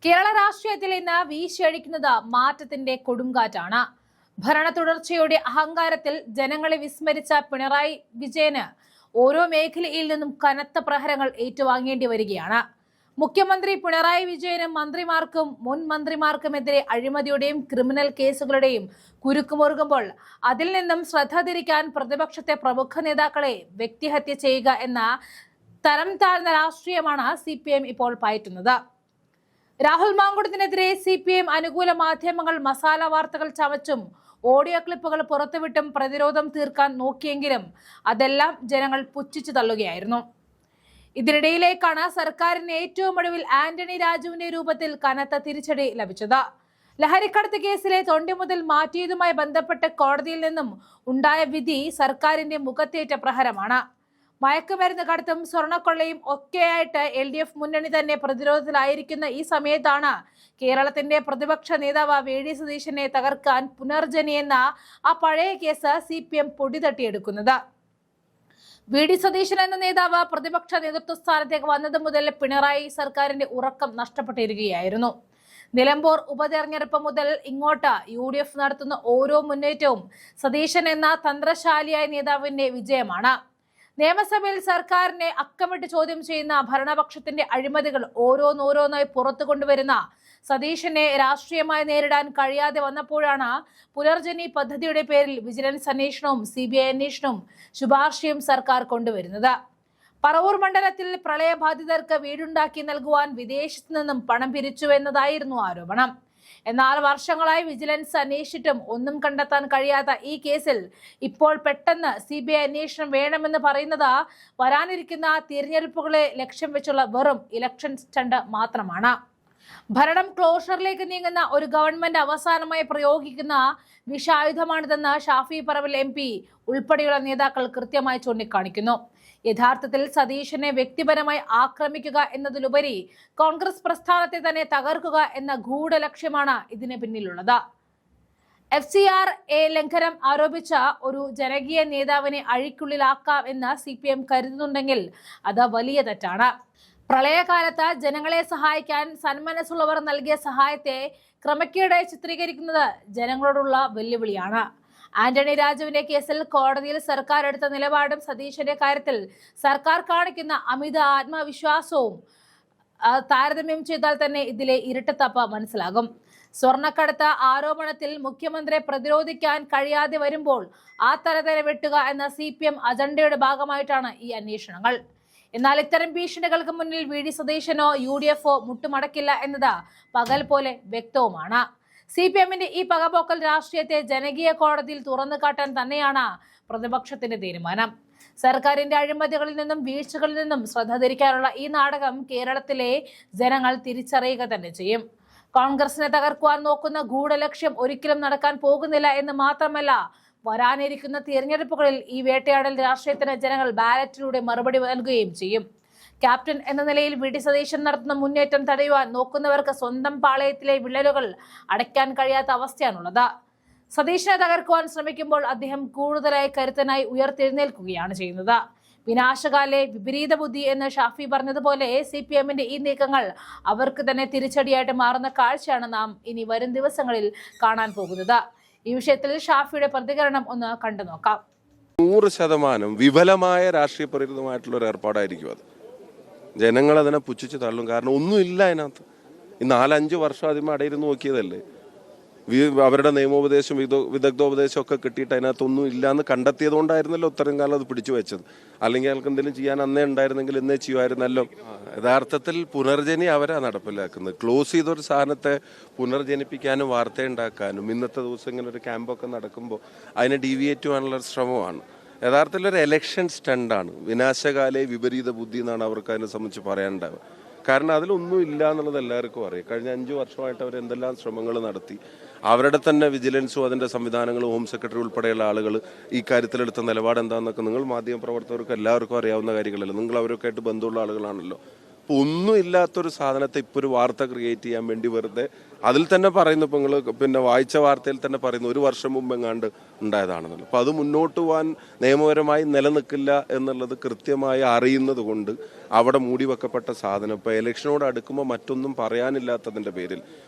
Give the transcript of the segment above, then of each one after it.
കേരള രാഷ്ട്രീയത്തിൽ ഇന്ന് വീശിയടിക്കുന്നത് മാറ്റത്തിന്റെ കൊടുങ്കാറ്റാണ്. ഭരണ തുടർച്ചയുടെ അഹങ്കാരത്തിൽ ജനങ്ങളെ വിസ്മരിച്ച പിണറായി വിജയന് ഓരോ മേഖലയിൽ നിന്നും കനത്ത പ്രഹരങ്ങൾ ഏറ്റുവാങ്ങേണ്ടി വരികയാണ്. മുഖ്യമന്ത്രി പിണറായി വിജയനും മന്ത്രിമാർക്കും മുൻ മന്ത്രിമാർക്കുമെതിരെ അഴിമതിയുടെയും ക്രിമിനൽ കേസുകളുടെയും കുരുക്കുമുറുകുമ്പോൾ അതിൽ നിന്നും ശ്രദ്ധ തിരിക്കാൻ പ്രതിപക്ഷത്തെ പ്രമുഖ നേതാക്കളെ വ്യക്തിഹത്യ ചെയ്യുക എന്ന തരം താഴ്ന്ന രാഷ്ട്രീയമാണ് CPM ഇപ്പോൾ പയറ്റുന്നത്. രാഹുൽ മാങ്കുടത്തിനെതിരെ CPM അനുകൂല മാധ്യമങ്ങൾ മസാല വാർത്തകൾ ചമച്ചും ഓഡിയോ ക്ലിപ്പുകൾ പുറത്തുവിട്ടും പ്രതിരോധം തീർക്കാൻ നോക്കിയെങ്കിലും അതെല്ലാം ജനങ്ങൾ പുച്ഛിച്ചു തള്ളുകയായിരുന്നു. ഇതിനിടയിലേക്കാണ് സർക്കാരിന് ഏറ്റവും ഒടുവിൽ ആന്റണി രാജുവിന്റെ രൂപത്തിൽ കനത്ത തിരിച്ചടി ലഭിച്ചത്. ലഹരിക്കടത്ത് കേസിലെ തൊണ്ടി മുതൽ മാറ്റിയതുമായി ബന്ധപ്പെട്ട് കോടതിയിൽ നിന്നും ഉണ്ടായ വിധി സർക്കാരിന്റെ മുഖത്തേറ്റ പ്രഹരമാണ്. മയക്കുമരുന്ന് കടത്തും സ്വർണ്ണക്കൊള്ളയും ഒക്കെയായിട്ട് LDF മുന്നണി തന്നെ പ്രതിരോധത്തിലായിരിക്കുന്ന ഈ സമയത്താണ് കേരളത്തിന്റെ പ്രതിപക്ഷ നേതാവ് VD സതീശനെ തകർക്കാൻ പുനർജനി എന്ന ആ പഴയ കേസ് CPM പൊടി തട്ടിയെടുക്കുന്നത്. VD സതീശൻ എന്ന നേതാവ് പ്രതിപക്ഷ നേതൃത്വ സ്ഥാനത്തേക്ക് വന്നത് മുതൽ പിണറായി സർക്കാരിന്റെ ഉറക്കം നഷ്ടപ്പെട്ടിരിക്കുകയായിരുന്നു. നിലമ്പൂർ ഉപതെരഞ്ഞെടുപ്പ് മുതൽ ഇങ്ങോട്ട് UDF നടത്തുന്ന ഓരോ മുന്നേറ്റവും സതീശൻ എന്ന തന്ത്രശാലിയായ നേതാവിന്റെ വിജയമാണ്. നിയമസഭയിൽ സർക്കാരിനെ അക്കമിട്ട് ചോദ്യം ചെയ്യുന്ന ഭരണപക്ഷത്തിന്റെ അഴിമതികൾ ഓരോന്നോരോന്നായി പുറത്തു കൊണ്ടുവരുന്ന സതീശനെ രാഷ്ട്രീയമായി നേരിടാൻ കഴിയാതെ വന്നപ്പോഴാണ് പുനർജനി പദ്ധതിയുടെ പേരിൽ വിജിലൻസ് അന്വേഷണവും CBI അന്വേഷണവും ശുപാർശയും സർക്കാർ കൊണ്ടുവരുന്നത്. പറവൂർ മണ്ഡലത്തിൽ പ്രളയബാധിതർക്ക് വീടുണ്ടാക്കി നൽകുവാൻ വിദേശത്തു നിന്നും പണം പിരിച്ചുവെന്നതായിരുന്നു ആരോപണം. എന്നാൽ വർഷങ്ങളായി വിജിലൻസ് അന്വേഷിച്ചിട്ടും ഒന്നും കണ്ടെത്താൻ കഴിയാത്ത ഈ കേസിൽ ഇപ്പോൾ പെട്ടെന്ന് CBI അന്വേഷണം വേണമെന്ന് പറയുന്നത് വരാനിരിക്കുന്ന തിരഞ്ഞെടുപ്പുകളെ ലക്ഷ്യം വെച്ചുള്ള വെറും ഇലക്ഷൻ സ്റ്റണ്ട് മാത്രമാണ്. ഭരണം ക്ലോഷറിലേക്ക് നീങ്ങുന്ന ഒരു ഗവൺമെന്റ് അവസാനമായി പ്രയോഗിക്കുന്ന വിഷായുധമാണിതെന്ന് ഷാഫി പറമ്പിൽ MP ഉൾപ്പെടെയുള്ള നേതാക്കൾ കൃത്യമായി ചൂണ്ടിക്കാണിക്കുന്നു. യഥാർത്ഥത്തിൽ സതീശനെ വ്യക്തിപരമായി ആക്രമിക്കുക എന്നതിലുപരി കോൺഗ്രസ് പ്രസ്ഥാനത്തെ തന്നെ തകർക്കുക എന്ന ഗൂഢലക്ഷ്യമാണ് ഇതിന് പിന്നിലുള്ളത്. FCRA ലംഘനം ആരോപിച്ച ഒരു ജനകീയ നേതാവിനെ അഴിക്കുള്ളിലാക്കാം എന്ന് CPM കരുതുന്നുണ്ടെങ്കിൽ അത് വലിയ തെറ്റാണ്. പ്രളയകാലത്ത് ജനങ്ങളെ സഹായിക്കാൻ സന്മനസ്സുള്ളവർ നൽകിയ സഹായത്തെ ക്രമക്കേടായി ചിത്രീകരിക്കുന്നത് ജനങ്ങളോടുള്ള വെല്ലുവിളിയാണ്. ആന്റണി രാജുവിന്റെ കേസിൽ കോടതിയിൽ സർക്കാർ എടുത്ത നിലപാടും സതീശന്റെ കാര്യത്തിൽ സർക്കാർ കാണിക്കുന്ന അമിത ആത്മവിശ്വാസവും താരതമ്യം ചെയ്താൽ തന്നെ ഇതിലെ ഇരട്ടത്തപ്പ് മനസ്സിലാകും. സ്വർണ്ണക്കടത്ത് ആരോപണത്തിൽ മുഖ്യമന്ത്രിയെ പ്രതിരോധിക്കാൻ കഴിയാതെ വരുമ്പോൾ ആ തരതര വെട്ടുക എന്ന CPM അജണ്ടയുടെ ഭാഗമായിട്ടാണ് ഈ അന്വേഷണങ്ങൾ. എന്നാൽ ഇത്തരം ഭീഷണികൾക്ക് മുന്നിൽ VD സതീശനോ UDF മുട്ടുമടക്കില്ല എന്നത് പകൽ പോലെ വ്യക്തവുമാണ്. CPMന്റെ ഈ പകപോക്കൽ രാഷ്ട്രീയത്തെ ജനകീയ കോടതിയിൽ തുറന്നു കാട്ടാൻ തന്നെയാണ് പ്രതിപക്ഷത്തിന്റെ തീരുമാനം. സർക്കാരിന്റെ അഴിമതികളിൽ നിന്നും വീഴ്ചകളിൽ നിന്നും ശ്രദ്ധ തിരിക്കാനുള്ള ഈ നാടകം കേരളത്തിലെ ജനങ്ങൾ തിരിച്ചറിയുക തന്നെ ചെയ്യും. കോൺഗ്രസിനെ തകർക്കുവാൻ നോക്കുന്ന ഗൂഢലക്ഷ്യം ഒരിക്കലും നടക്കാൻ പോകുന്നില്ല എന്ന് മാത്രമല്ല, വരാനിരിക്കുന്ന തിരഞ്ഞെടുപ്പുകളിൽ ഈ വേട്ടയാടൽ രാഷ്ട്രീയത്തിന് ജനങ്ങൾ ബാലറ്റിലൂടെ മറുപടി നൽകുകയും ചെയ്യും. ക്യാപ്റ്റൻ എന്ന നിലയിൽ VD സതീശൻ നടത്തുന്ന മുന്നേറ്റം തടയുവാൻ നോക്കുന്നവർക്ക് സ്വന്തം പാളയത്തിലെ വിള്ളലുകൾ അടയ്ക്കാൻ കഴിയാത്ത അവസ്ഥയാണുള്ളത്. സതീശനെ തകർക്കുവാൻ ശ്രമിക്കുമ്പോൾ അദ്ദേഹം കൂടുതലായി കരുത്തനായി ഉയർത്തെഴുന്നേൽക്കുകയാണ് ചെയ്യുന്നത്. വിനാശകാലെ വിപരീത ബുദ്ധി എന്ന് ഷാഫി പറഞ്ഞതുപോലെ CPMന്റെ ഈ നീക്കങ്ങൾ അവർക്ക് തന്നെ തിരിച്ചടിയായിട്ട് മാറുന്ന കാഴ്ചയാണ് നാം ഇനി വരും ദിവസങ്ങളിൽ കാണാൻ പോകുന്നത്. ഈ വിഷയത്തിൽ ഷാഫിയുടെ പ്രതികരണം ഒന്ന് കണ്ടു നോക്കാം. 100% വിഫലമായ രാഷ്ട്രീയ പ്രേരിതമായിട്ടുള്ള ഒരു ഏർപ്പാടായിരിക്കും അത്. ജനങ്ങൾ അതിനെ പുച്ഛിച്ച് തള്ളും. കാരണം ഒന്നുമില്ല അതിനകത്ത്. ഈ 4-5 വർഷം ആദ്യമേ അടയിരുന്നു നോക്കിയതല്ലേ. അവരുടെ നിയമോപദേശം വിദഗ്ധോപദേശം ഒക്കെ കിട്ടിയിട്ട് അതിനകത്തൊന്നും ഇല്ലയെന്ന് കണ്ടെത്തിയത് കൊണ്ടായിരുന്നല്ലോ ഇത്രയും കാലം അത് പിടിച്ചു വെച്ചത്. അല്ലെങ്കിൽ അയാൾക്ക് എന്തെങ്കിലും ചെയ്യാൻ അന്നേ ഉണ്ടായിരുന്നെങ്കിൽ എന്നേ ചെയ്യുമായിരുന്നല്ലോ. യഥാർത്ഥത്തിൽ പുനർജനി അവരാ നടപ്പിലാക്കുന്നത്. ക്ലോസ് ചെയ്തൊരു സാധനത്തെ പുനർജനിപ്പിക്കാനും വാർത്തയുണ്ടാക്കാനും ഇന്നത്തെ ദിവസം ഇങ്ങനെ ഒരു ക്യാമ്പൊക്കെ നടക്കുമ്പോൾ അതിനെ ഡീവിയേറ്റ് ചെയ്യാനുള്ള ശ്രമമാണ്. യഥാർത്ഥത്തിൽ ഒരു എലക്ഷൻ സ്റ്റണ്ടാണ്. വിനാശകാലെ വിപരീത ബുദ്ധി എന്നാണ് അവർക്ക് അതിനെ സംബന്ധിച്ച് പറയാനുണ്ടാവുക. കാരണം അതിലൊന്നും ഇല്ല എന്നുള്ളത് എല്ലാവർക്കും അറിയാം. കഴിഞ്ഞ 5 വർഷമായിട്ട് അവർ എന്തെല്ലാം ശ്രമങ്ങൾ നടത്തി. അവരുടെ തന്നെ വിജിലൻസും അതിൻ്റെ സംവിധാനങ്ങളും ഹോം സെക്രട്ടറി ഉൾപ്പെടെയുള്ള ആളുകൾ ഈ കാര്യത്തിലെടുത്ത നിലപാട് എന്താണെന്നൊക്കെ നിങ്ങൾ മാധ്യമപ്രവർത്തകർക്ക് എല്ലാവർക്കും അറിയാവുന്ന കാര്യങ്ങളല്ലോ. നിങ്ങൾ അവരൊക്കെ ആയിട്ട് ബന്ധമുള്ള ആളുകളാണല്ലോ. ഇപ്പോൾ ഒന്നും ഇല്ലാത്തൊരു സാധനത്തെ ഇപ്പോൾ ഒരു വാർത്ത ക്രിയേറ്റ് ചെയ്യാൻ വേണ്ടി വെറുതെ അതിൽ തന്നെ പറയുന്നു. ഇപ്പോൾ നിങ്ങൾ പിന്നെ വായിച്ച വാർത്തയിൽ തന്നെ പറയുന്നു 1 വർഷം മുമ്പ് എങ്ങാണ്ട് ഉണ്ടായതാണെന്നുള്ളത്. അപ്പോൾ അത് മുന്നോട്ട് പോകാൻ നിയമപരമായി നിലനിൽക്കില്ല എന്നുള്ളത് കൃത്യമായി അറിയുന്നത് കൊണ്ട് അവിടെ മൂടി വെക്കപ്പെട്ട സാധനം ഇപ്പോൾ ഇലക്ഷനോട് അടുക്കുമ്പോൾ മറ്റൊന്നും പറയാനില്ലാത്തതിൻ്റെ പേരിൽ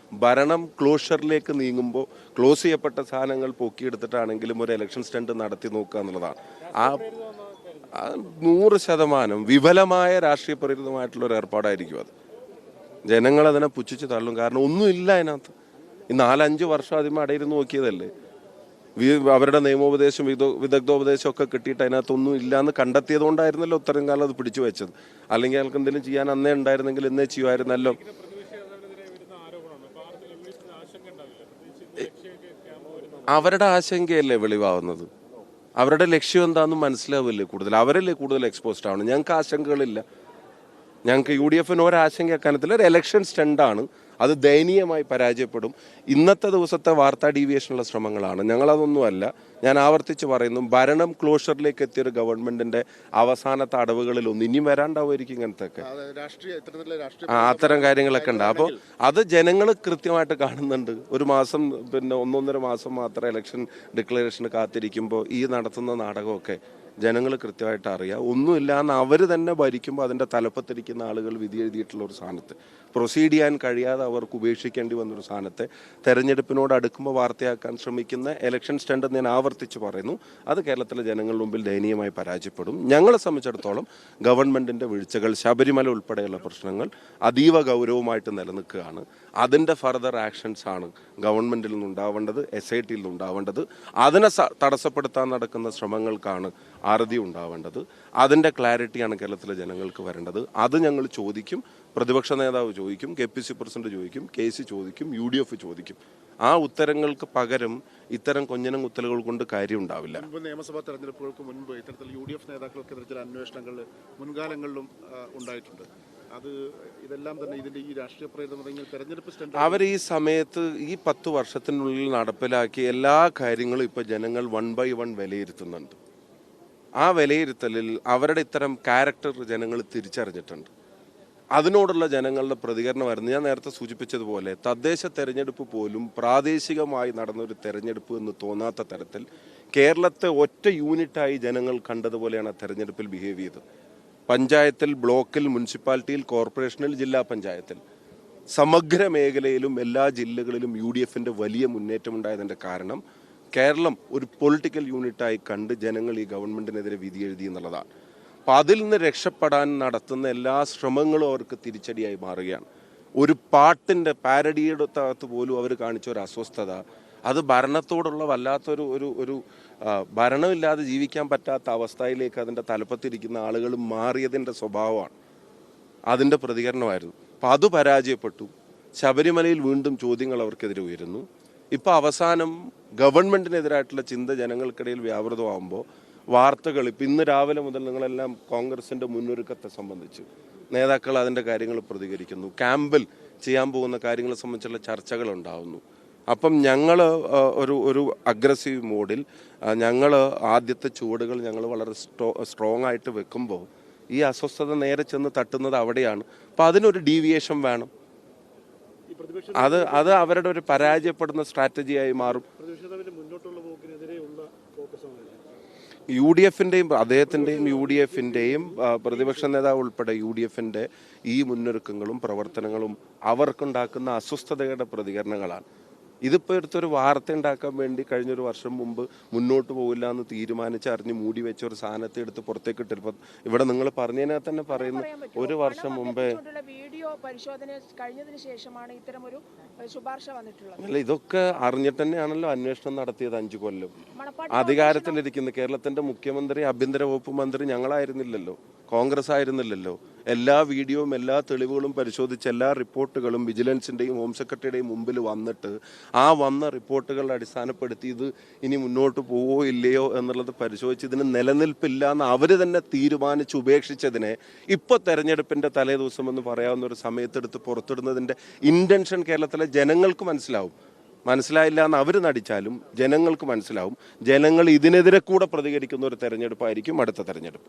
ഭരണം ക്ലോഷറിലേക്ക് നീങ്ങുമ്പോൾ ക്ലോസ് ചെയ്യപ്പെട്ട സാധനങ്ങൾ പൊക്കിയെടുത്തിട്ടാണെങ്കിലും ഒരു ഇലക്ഷൻ സ്റ്റണ്ട് നടത്തി നോക്കുക എന്നുള്ളതാണ്. ആ 100% വിഫലമായ രാഷ്ട്രീയ പ്രേരിതമായിട്ടുള്ള ഒരു ഏർപ്പാടായിരിക്കും അത്. ജനങ്ങൾ അതിനെ പുച്ഛിച്ച് തള്ളും. കാരണം ഒന്നുമില്ല അതിനകത്ത്. ഈ 4-5 വർഷം ആദ്യമേ അടയിരുന്നു നോക്കിയതല്ലേ. അവരുടെ നിയമോപദേശം വിദഗ്ധോപദേശം ഒക്കെ കിട്ടിയിട്ട് അതിനകത്തൊന്നും ഇല്ലയെന്ന് കണ്ടെത്തിയത് കൊണ്ടായിരുന്നല്ലോ ഇത്രയും കാലം അത് പിടിച്ചു വെച്ചത്. അല്ലെങ്കിൽ അയാൾക്ക് എന്തെങ്കിലും ചെയ്യാൻ അന്നേ ഉണ്ടായിരുന്നെങ്കിൽ എന്നേ ചെയ്യുമായിരുന്നല്ലോ. അവരുടെ ആശങ്കയല്ലേ വെളിവാവുന്നത്. അവരുടെ ലക്ഷ്യം എന്താണെന്ന് മനസ്സിലാവില്ലേ കൂടുതൽ. അവരല്ലേ കൂടുതൽ എക്സ്പോസ്ഡ് ആണ്. ഞങ്ങൾക്ക് ആശങ്കകളില്ല. ഞങ്ങൾക്ക് UDFന് ഒരാശങ്ക അക്കാര്യത്തിൽ ഒരു ഇലക്ഷൻ സ്റ്റണ്ടാണ്. അത് ദയനീയമായി പരാജയപ്പെടും. ഇന്നത്തെ ദിവസത്തെ വാർത്താ ഡീവിയേഷനുള്ള ശ്രമങ്ങളാണ്. ഞങ്ങളതൊന്നുമല്ല. ഞാൻ ആവർത്തിച്ച് പറയുന്നു, ഭരണം ക്ലോഷറിലേക്ക് എത്തിയൊരു ഗവൺമെന്റിന്റെ അവസാനത്തെ അടവുകളിലൊന്നും ഇനിയും വരാണ്ടാവുമായിരിക്കും ഇങ്ങനത്തെയൊക്കെ അത്തരം കാര്യങ്ങളൊക്കെ ഉണ്ട്. അപ്പോൾ അത് ജനങ്ങൾ കൃത്യമായിട്ട് കാണുന്നുണ്ട്. ഒരു മാസം പിന്നെ 1-1.5 മാസം മാത്രം ഇലക്ഷൻ ഡിക്ലറേഷന് കാത്തിരിക്കുമ്പോൾ ഈ നടത്തുന്ന നാടകമൊക്കെ ജനങ്ങൾ കൃത്യമായിട്ട് അറിയാം. ഒന്നുമില്ല എന്ന് അവർ തന്നെ ഭരിക്കുമ്പോൾ അതിൻ്റെ തലപ്പത്തിരിക്കുന്ന ആളുകൾ വിധി എഴുതിയിട്ടുള്ള ഒരു സ്ഥാനത്ത് പ്രൊസീഡ് ചെയ്യാൻ കഴിയാതെ അവർക്ക് ഉപേക്ഷിക്കേണ്ടി വന്നൊരു സ്ഥാനത്തെ തെരഞ്ഞെടുപ്പിനോട് അടുക്കുമ്പോൾ വാർത്തയാക്കാൻ ശ്രമിക്കുന്ന ഇലക്ഷൻ സ്റ്റണ്ട് എന്ന് ഞാൻ ആവർത്തിച്ച് പറയുന്നു. അത് കേരളത്തിലെ ജനങ്ങളുടെ മുമ്പിൽ ദയനീയമായി പരാജയപ്പെടും. ഞങ്ങളെ സംബന്ധിച്ചിടത്തോളം ഗവൺമെൻറ്റിൻ്റെ വീഴ്ചകൾ, ശബരിമല ഉൾപ്പെടെയുള്ള പ്രശ്നങ്ങൾ അതീവ ഗൗരവമായിട്ട് നിലനിൽക്കുകയാണ്. അതിൻ്റെ ഫർദർ ആക്ഷൻസ് ആണ് ഗവൺമെൻറ്റിൽ നിന്നുണ്ടാവേണ്ടത്, SITയിൽ നിന്നുണ്ടാവേണ്ടത്. അതിനെ തടസ്സപ്പെടുത്താൻ നടക്കുന്ന ശ്രമങ്ങൾക്കാണ് അറുതി ഉണ്ടാവേണ്ടത്. അതിൻ്റെ ക്ലാരിറ്റിയാണ് കേരളത്തിലെ ജനങ്ങൾക്ക് വരേണ്ടത്. അത് ഞങ്ങൾ ചോദിക്കും. പ്രതിപക്ഷ നേതാവ് ചോദിക്കും, KPC പ്രസിഡന്റ് ചോദിക്കും, KC ചോദിക്കും, UDF ചോദിക്കും. ആ ഉത്തരങ്ങൾക്ക് പകരം ഇത്തരം കൊഞ്ഞനം കുത്തലുകൾ കൊണ്ട് കാര്യം ഉണ്ടാവില്ല. നിയമസഭാ തെരഞ്ഞെടുപ്പുകൾക്ക് മുൻപ് ഇത്തരത്തിൽ UDF നേതാക്കൾക്കെതിരെ ചില അന്വേഷണങ്ങൾ മുൻകാലങ്ങളിലും ഉണ്ടായിട്ടുണ്ട്. അത് ഇതെല്ലാം തന്നെ ഇതിന്റെ ഈ രാഷ്ട്രീയ പ്രേരിതമായ തെരഞ്ഞെടുപ്പ് സ്റ്റണ്ട് അവർ ഈ സമയത്ത് ഈ 10 വർഷത്തിനുള്ളിൽ നടപ്പിലാക്കിയ എല്ലാ കാര്യങ്ങളും ഇപ്പോൾ ജനങ്ങൾ 1 by 1 വിലയിരുത്തുന്നുണ്ട്. ആ വിലയിരുത്തലിൽ അവരുടെ ഇത്തരം ക്യാരക്ടർ ജനങ്ങൾ തിരിച്ചറിഞ്ഞിട്ടുണ്ട്. അതിനോടുള്ള ജനങ്ങളുടെ പ്രതികരണമായിരുന്നു ഞാൻ നേരത്തെ സൂചിപ്പിച്ചതുപോലെ. തദ്ദേശ തെരഞ്ഞെടുപ്പ് പോലും പ്രാദേശികമായി നടന്നൊരു തെരഞ്ഞെടുപ്പ് എന്ന് തോന്നാത്ത തരത്തിൽ കേരളത്തെ ഒറ്റ യൂണിറ്റായി ജനങ്ങൾ കണ്ടതുപോലെയാണ് തെരഞ്ഞെടുപ്പിൽ ബിഹേവ് ചെയ്തത്. പഞ്ചായത്തിൽ, ബ്ലോക്കിൽ, മുനിസിപ്പാലിറ്റിയിൽ, കോർപ്പറേഷനിൽ, ജില്ലാ പഞ്ചായത്തിൽ, സമഗ്ര മേഖലയിലും എല്ലാ ജില്ലകളിലും UDFന്റെ വലിയ മുന്നേറ്റമുണ്ടായതിൻ്റെ കാരണം കേരളം ഒരു പൊളിറ്റിക്കൽ യൂണിറ്റായി കണ്ട് ജനങ്ങൾ ഈ ഗവൺമെന്റിനെതിരെ വിധി എഴുതി എന്നുള്ളതാണ്. അപ്പം അതിൽ നിന്ന് രക്ഷപ്പെടാൻ നടത്തുന്ന എല്ലാ ശ്രമങ്ങളും അവർക്ക് തിരിച്ചടിയായി മാറുകയാണ്. ഒരു പാട്ടിൻ്റെ പാരഡിയുടെ അകത്ത് പോലും അവർ കാണിച്ച ഒരു അസ്വസ്ഥത, അത് ഭരണത്തോടുള്ള വല്ലാത്തൊരു ഒരു ഒരു ഭരണമില്ലാതെ ജീവിക്കാൻ പറ്റാത്ത അവസ്ഥയിലേക്ക് അതിൻ്റെ തലപ്പത്തിരിക്കുന്ന ആളുകൾ മാറിയതിൻ്റെ സ്വഭാവമാണ്. അതിൻ്റെ പ്രതികരണമായിരുന്നു. അപ്പം അത് പരാജയപ്പെട്ടു. ശബരിമലയിൽ വീണ്ടും ചോദ്യങ്ങൾ അവർക്കെതിരെ ഉയരുന്നു. ഇപ്പം അവസാനം ഗവൺമെൻറ്റിനെതിരായിട്ടുള്ള ചിന്ത ജനങ്ങൾക്കിടയിൽ വ്യാപൃതമാകുമ്പോൾ വാർത്തകൾ ഇപ്പം ഇന്ന് രാവിലെ മുതൽ നിങ്ങളെല്ലാം കോൺഗ്രസിൻ്റെ മുന്നൊരുക്കത്തെ സംബന്ധിച്ച് നേതാക്കൾ അതിൻ്റെ കാര്യങ്ങൾ പ്രതികരിക്കുന്നു. ക്യാമ്പിൽ ചെയ്യാൻ പോകുന്ന കാര്യങ്ങളെ സംബന്ധിച്ചുള്ള ചർച്ചകൾ ഉണ്ടാകുന്നു. അപ്പം ഞങ്ങൾ ഒരു അഗ്രസീവ് മോഡിൽ ഞങ്ങൾ ആദ്യത്തെ ചുവടുകൾ ഞങ്ങൾ വളരെ സ്ട്രോങ് ആയിട്ട് വെക്കുമ്പോൾ ഈ അസ്വസ്ഥത നേരെ ചെന്ന് തട്ടുന്നത് അവിടെയാണ്. അപ്പം അതിനൊരു ഡീവിയേഷൻ വേണം. അത് അവരുടെ ഒരു പരാജയപ്പെടുന്ന സ്ട്രാറ്റജിയായി മാറും. UDFന്റെയും അദ്ദേഹത്തിൻ്റെയും UDFന്റെയും പ്രതിപക്ഷ നേതാവ് ഉൾപ്പെടെ UDFന്റെ ഈ മുന്നൊരുക്കങ്ങളും പ്രവർത്തനങ്ങളും അവർക്കുണ്ടാക്കുന്ന അസ്വസ്ഥതയുടെ പ്രതികരണങ്ങളാണ്. ഇതിപ്പോൾ എടുത്തൊരു വാർത്ത ഉണ്ടാക്കാൻ വേണ്ടി കഴിഞ്ഞൊരു വർഷം മുമ്പ് മുന്നോട്ട് പോകില്ല എന്ന് തീരുമാനിച്ചറിഞ്ഞ് മൂടി വെച്ച ഒരു സാധനത്തെ എടുത്ത് പുറത്തേക്ക് ഇട്ടിപ്പോൾ ഇവിടെ നിങ്ങൾ പറഞ്ഞതിനാൽ തന്നെ പറയുന്നു 1 വർഷം മുമ്പേ വീഡിയോ പരിശോധന കഴിഞ്ഞതിന് ശേഷമാണ് ഇത്തരം ഒരു ശുപാർശ വന്നിട്ടുള്ളത്. അല്ല, ഇതൊക്കെ അറിഞ്ഞിട്ട് തന്നെയാണല്ലോ അന്വേഷണം നടത്തിയത്. 5 കൊല്ലം അധികാരത്തിലിരിക്കുന്ന കേരളത്തിന്റെ മുഖ്യമന്ത്രി, ആഭ്യന്തര വകുപ്പ് മന്ത്രി ഞങ്ങളായിരുന്നില്ലല്ലോ, കോൺഗ്രസ് ആയിരുന്നില്ലല്ലോ. എല്ലാ വീഡിയോയും എല്ലാ തെളിവുകളും പരിശോധിച്ച് എല്ലാ റിപ്പോർട്ടുകളും വിജിലൻസിൻ്റെയും ഹോം സെക്രട്ടറിയുടെയും മുമ്പിൽ വന്നിട്ട് ആ വന്ന റിപ്പോർട്ടുകളുടെ അടിസ്ഥാനപ്പെടുത്തി ഇത് ഇനി മുന്നോട്ട് പോവോ ഇല്ലയോ എന്നുള്ളത് പരിശോധിച്ച് ഇതിന് നിലനിൽപ്പില്ല എന്ന് അവർ തന്നെ തീരുമാനിച്ച് ഉപേക്ഷിച്ചതിനെ ഇപ്പോൾ തെരഞ്ഞെടുപ്പിൻ്റെ തലേ ദിവസം എന്ന് പറയാവുന്ന ഒരു സമയത്തെടുത്ത് പുറത്തിടുന്നതിൻ്റെ ഇൻറ്റൻഷൻ കേരളത്തിലെ ജനങ്ങൾക്ക് മനസ്സിലാവും. മനസ്സിലായില്ല എന്ന് അവർ നടിച്ചാലും ജനങ്ങൾക്ക് മനസ്സിലാവും. ജനങ്ങൾ ഇതിനെതിരെ കൂടെ പ്രതികരിക്കുന്ന ഒരു തെരഞ്ഞെടുപ്പായിരിക്കും അടുത്ത തെരഞ്ഞെടുപ്പ്.